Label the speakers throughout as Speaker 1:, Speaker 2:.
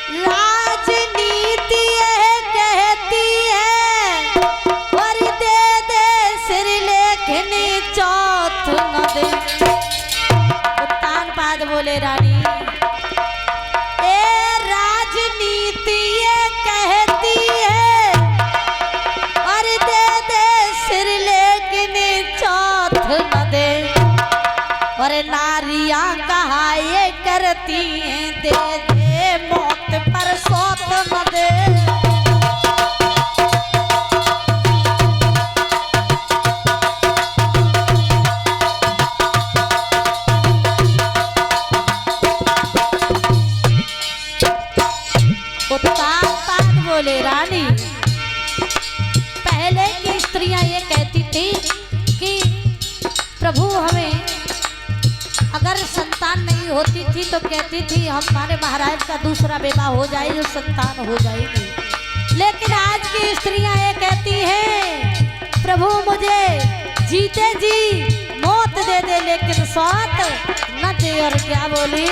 Speaker 1: राजनीति ये कहती है और दे दे सिर लेकिन चौथ न दे। उत्तान पाद बोले रानी, ए राजनीति ये कहती है और दे दे सिर लेकिन चौथ न दे। और नारियां कहा ये करती हैं दे दे मौत पर सौत न दे। उत्तान पाद बोले रानी, पहले की स्त्रियां ये कहती थी कि प्रभु हमें अगर संतान नहीं होती थी तो कहती थी हमारे महाराज का दूसरा विवाह हो जाए जो संतान हो जाएगी। लेकिन आज की स्त्रियां ये कहती हैं प्रभु मुझे जीते जी मौत दे दे लेकिन सौत न दे। और क्या बोली,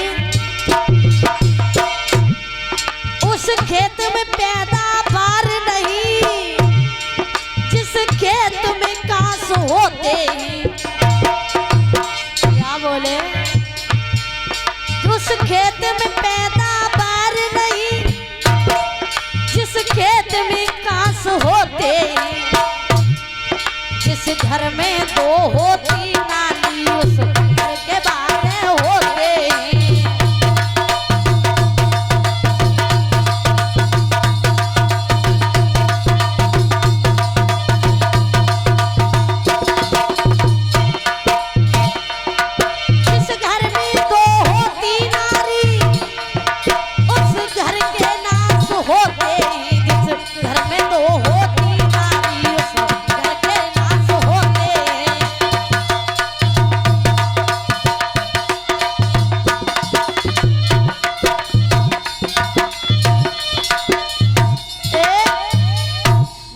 Speaker 1: उस खेत में पैदावार नहीं जिस खेत में कास होते हैं। क्या बोले, उस खेत में पैदावार नहीं जिस खेत में कास होते हैं। जिस घर में दो होती नानी उस घर के बारे होते हैं।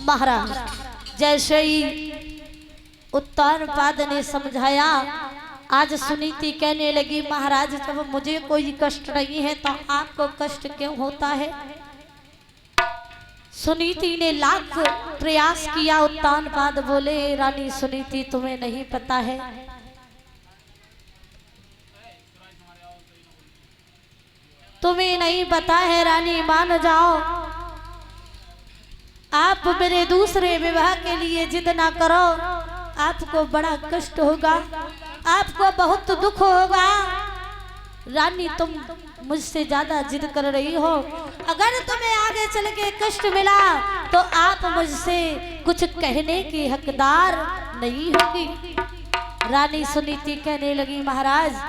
Speaker 1: महाराज जैसे ही उत्तान पाद ने समझाया, आज सुनीति कहने लगी महाराज जब मुझे कोई कष्ट नहीं है तो आपको कष्ट क्यों होता है। सुनीति ने लाख प्रयास किया। उत्तान पाद बोले रानी सुनीति तुम्हें नहीं पता है, तुम्हें नहीं पता है रानी मान जाओ, आप मेरे दूसरे विवाह के लिए जिद ना करो, आपको बड़ा कष्ट होगा, आपको बहुत दुख होगा। रानी तुम मुझसे ज्यादा जिद कर रही हो, अगर तुम्हें आगे चल के कष्ट मिला तो आप मुझसे कुछ कहने की हकदार नहीं होगी। रानी सुनीति कहने लगी महाराज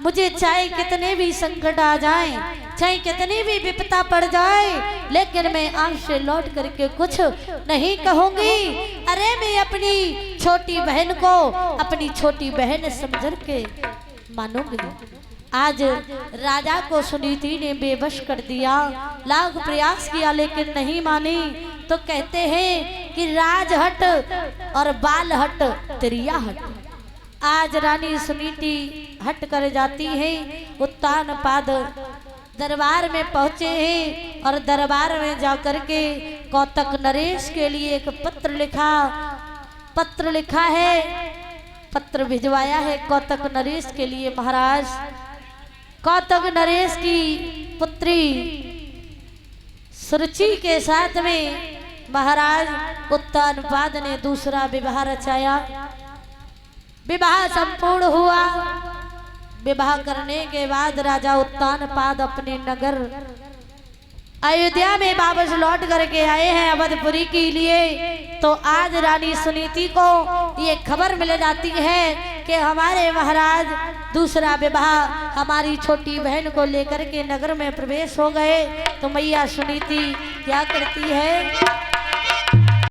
Speaker 1: मुझे चाहे कितने भी संकट आ जाएं, चाहे कितनी भी विपदा पड़ जाए, लेकिन मैं आपसे लौट करके कुछ नहीं कहूंगी। अरे मैं अपनी छोटी बहन को अपनी छोटी बहन समझ के मानूंगी। आज राजा को सुनीति ने बेबस कर दिया, लाख प्रयास किया लेकिन नहीं मानी। तो कहते हैं कि राज हट और बाल हट त्रिया हट। आज रानी सुनीति हट कर जाती है। उत्तान पाद दरबार में पहुंचे हैं और दरबार में जाकर के कौतक नरेश के लिए एक पत्र लिखा है, पत्र भिजवाया है कौतक नरेश के लिए। महाराज कौतक नरेश की पुत्री सुरुचि के साथ में महाराज उत्तान पाद ने दूसरा विवाह रचाया। विवाह संपूर्ण हुआ। विवाह करने के बाद राजा उत्तान पाद अपने नगर अयोध्या में वापस लौट करके आए हैं अवधपुरी के लिए। तो आज रानी सुनीति को ये खबर मिल जाती है कि हमारे महाराज दूसरा विवाह हमारी छोटी बहन को लेकर के नगर में प्रवेश हो गए। तो मैया सुनीति क्या करती है,